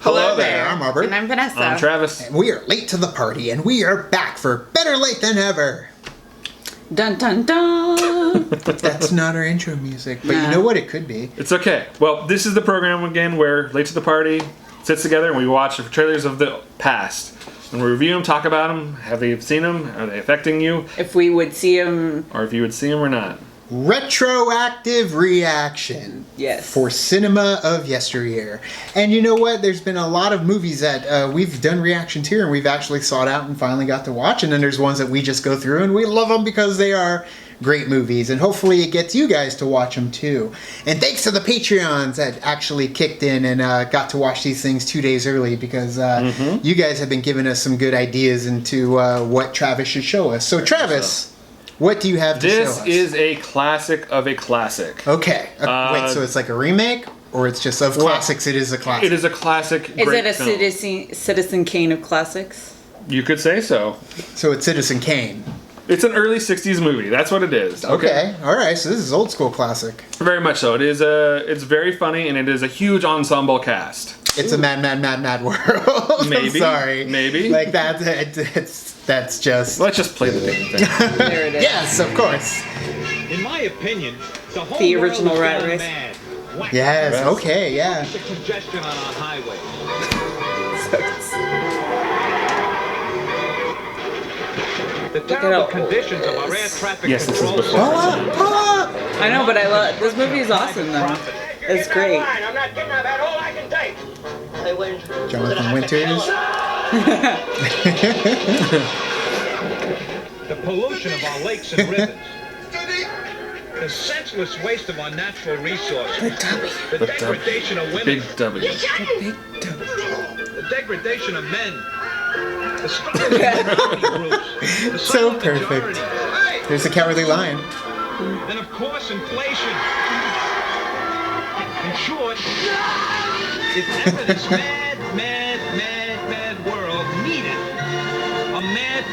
Hello there. I'm Robert. And I'm Vanessa. I'm Travis. And we are late to the party, and we are back for better late than ever. Dun dun dun. That's not our intro music, but you know what? It could be. It's okay. Well, this is the program again where Late to the Party sits together and we watch the trailers of the past. And we review them, talk about them. Have they seen them? Are they affecting you? If we would see him. Or if you would see them or not. Retroactive reaction. Yes. For cinema of yesteryear. And you know what? There's been a lot of movies that we've done reactions here and we've actually sought out and finally got to watch. And then there's ones that we just go through and we love them because they are great movies. And hopefully it gets you guys to watch them too. And thanks to the Patreons that actually kicked in and got to watch these things 2 days early because you guys have been giving us some good ideas into what Travis should show us. So Travis... what do you have to show us? This is a classic of a classic. Okay. Wait, so it's like a remake? Or it's just of classics, it is a classic? It is a classic. Is great it a film. Citizen Kane of classics? You could say so. So it's Citizen Kane. It's an early 60s movie. That's what it is. Okay. All right. So this is old school classic. Very much so. It is it's very funny and it is a huge ensemble cast. It's a mad world. Maybe. I'm sorry. Maybe. Like that's just... Let's just play the damn thing. There it is. Yes, of course. In my opinion, the whole The world original has Rat gone Race. mad. Whack. Yes, Yes. okay, yeah. The congestion on our highway. The terrible how conditions of old our air this is. traffic Yes, this is control before. Pull up, pull up! I know, but I love this movie is awesome though. It's great. I'm not kidding. I've had all I can take. Jonathan Winters. The pollution of our lakes and rivers. The senseless waste of our natural resources. The The degradation of women. Big W. The degradation of men. The struggle of minority groups. The So silent perfect. majority. There's the Cowardly Lion. And of course, inflation. In short, if ever this mad world needed a mad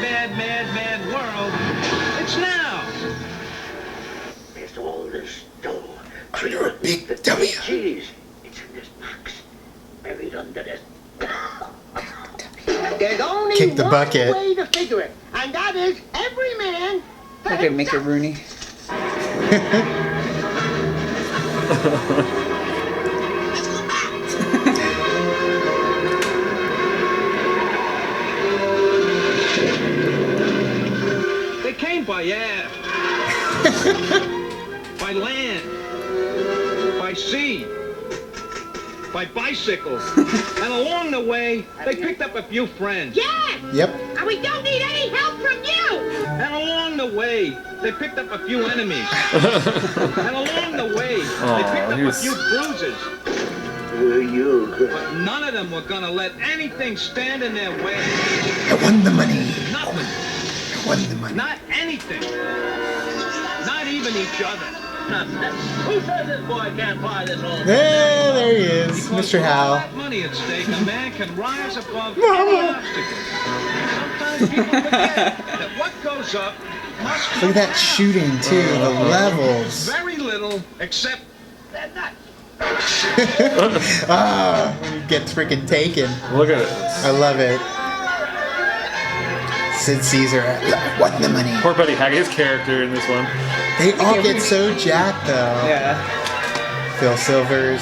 world, it's now. There's all this dough. Under a big W. Cheese. It's in this box. Buried under this. There's only Kick the one bucket. way to figure it, and that is every man. Look at Mickey Rooney. They came by air, by land, by sea, by bicycles, and along the way, they picked up a few friends. Yeah, Yep. and we don't need any help from you. And along the way, they picked up a few enemies. And along the way, they picked up he a was- few bruises. You. But none of them were gonna let anything stand in their way. I won the money. Nothing. I won the money. Not anything. Not even each other. Who says this boy can't buy this old? There he is, Because Mr. with all Howell. that money at stake, a man can rise above Mama. any obstacle. Sometimes people forget that what goes up must come Look at that down. shooting too, the levels. Very little, except They're nuts. Ah, when you get freaking taken. Look at it. I love it. Sid Caesar, I won the money. Poor Buddy Hackett, his character in this one. They all get so jacked though. Yeah. Phil Silvers.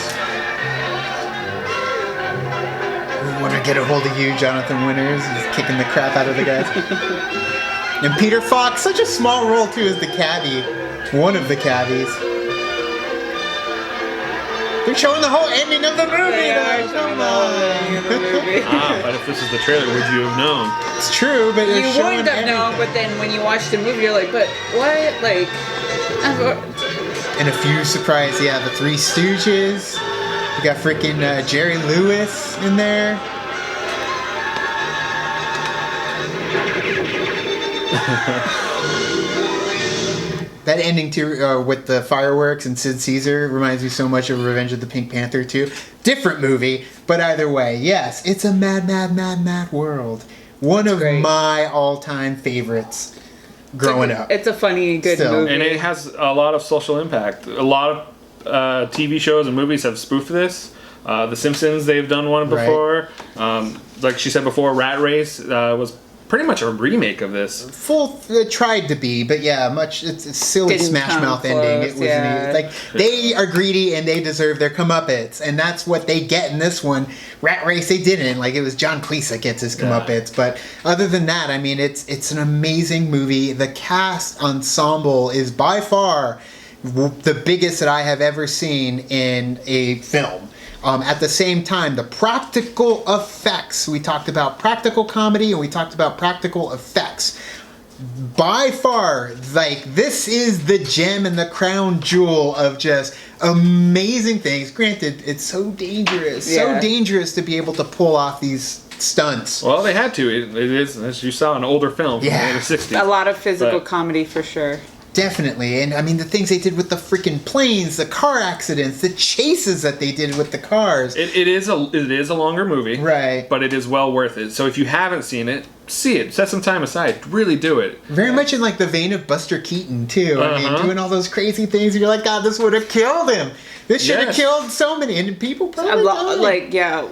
We want to get a hold of you, Jonathan Winters. He's kicking the crap out of the guys. And Peter Fox, such a small role too as the cabbie. One of the cabbies. They're showing the whole ending of the movie They are though. showing Come the whole ending of the on. movie. But if this is the trailer, would you have known? It's true, but they're You showing wouldn't have known, everything. but then when you watch the movie, you're like, but what? Like, And a few surprise, yeah, the Three Stooges. You got freaking Jerry Lewis in there. That ending too, with the fireworks and Sid Caesar reminds me so much of Revenge of the Pink Panther too. Different movie, but either way, yes, it's a mad, mad, mad, mad world. One of great. my all-time favorites growing up. It's a funny, good Still. movie. And it has a lot of social impact. A lot of TV shows and movies have spoofed this. The Simpsons, they've done one before. Like she said before, Rat Race was pretty much a remake of this. It tried to be, but yeah, it's a silly Didn't Smash come Mouth close, ending. It was yeah. like they are greedy and they deserve their comeuppance, and that's what they get in this one. Rat Race, they didn't. Like it was John Cleese that gets his comeuppance, but other than that, I mean, it's an amazing movie. The cast ensemble is by far the biggest that I have ever seen in a film. At the same time, the practical effects, we talked about practical comedy and we talked about practical effects. By far, like, this is the gem and the crown jewel of just amazing things. Granted, it's so dangerous, so dangerous to be able to pull off these stunts. Well, they had to. It is, as you saw, an older film from the 60s. A lot of physical But- comedy for sure. Definitely, and I mean the things they did with the freaking planes, the car accidents, the chases that they did with the cars. It is a longer movie, Right. But it is well worth it. So if you haven't seen it, see it. Set some time aside. Really do it. Very much in like the vein of Buster Keaton too. I mean, doing all those crazy things. And you're like, God, this would have killed him. This should have Yes. killed so many, and people probably died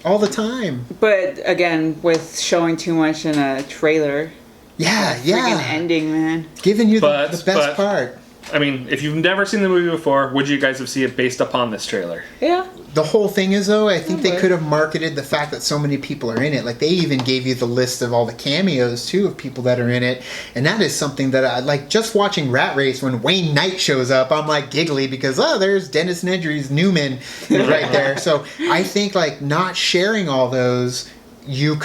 all the time. But again, with showing too much in a trailer. Yeah, Freaking ending, man. Giving you the But- best part. I mean, if you've never seen the movie before, would you guys have seen it based upon this trailer? Yeah. The whole thing is, though, I think they would. could have marketed the fact that so many people are in it. Like, they even gave you the list of all the cameos, too, of people that are in it. And that is something that I like. Just watching Rat Race, when Wayne Knight shows up, I'm like giggly because, oh, there's Dennis Nedry's Newman right there. So I think, like, not sharing all those, you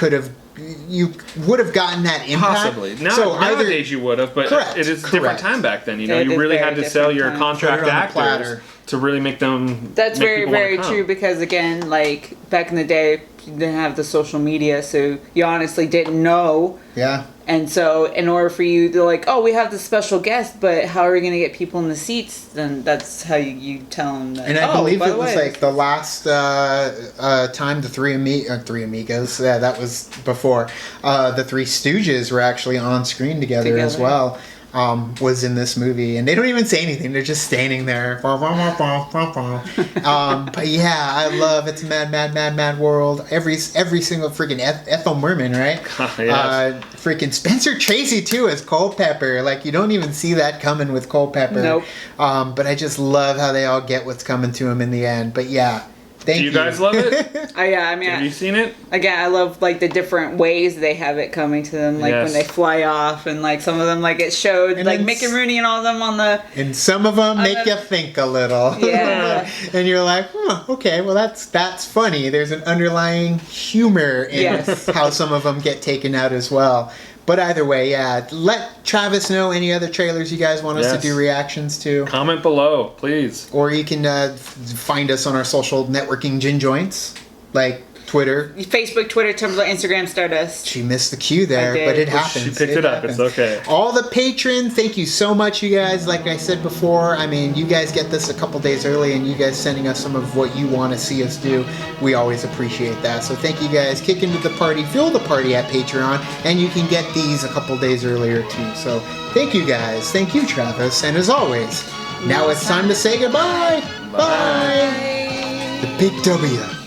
would have gotten that impact. Possibly. So Nowadays you would have, but Correct, it is a correct. different time back then. You know, Yeah, it you is really very had to sell different your time. contract Put it on the actors platter. to really make them. That's make very, people wanna very come. true because, again, like, back in the day, you didn't have the social media, so you honestly didn't know. Yeah. And so, in order for you to, like, oh, we have this special guest, but how are we going to get people in the seats? Then that's how you tell them that. And I oh, believe by it the was way, like the last time the Three Amigos, yeah, that was before, the Three Stooges were actually on screen together as well, was in this movie. And they don't even say anything, they're just standing there. But yeah, I love It's a Mad, Mad, Mad, Mad World. Every single freaking Ethel Merman, right? Yes. Freaking Spencer Tracy too as Culpepper. Like, you don't even see that coming with Culpepper. Nope. But I just love how they all get what's coming to them in the end. But yeah, thank Do you. you guys love it? Oh, yeah, I mean, Have you seen it? again, I love, like, the different ways they have it coming to them. Like, Yes. when they fly off, and, like, some of them, like, it showed, And like, then Mickey Rooney and all of them on the... And some of them make you think a little. Yeah. And you're like, okay, well that's funny. There's an underlying humor in Yes. how some of them get taken out as well. But either way, yeah. Let Travis know any other trailers you guys want us to Yes. do reactions to. Comment below, please. Or you can find us on our social networking gin joints, like Twitter. Facebook, Twitter, Tumblr, Instagram, Stardust. She missed the cue there, I did. but it Well, happens. she picked it up. It's happens. okay. All the patrons, thank you so much, you guys. Like I said before, I mean, you guys get this a couple days early, and you guys sending us some of what you want to see us do. We always appreciate that. So thank you guys. Kick into the party, fuel the party at Patreon, and you can get these a couple days earlier too. So thank you guys. Thank you, Travis. And as always, now it's time to say goodbye. Bye. The Big W.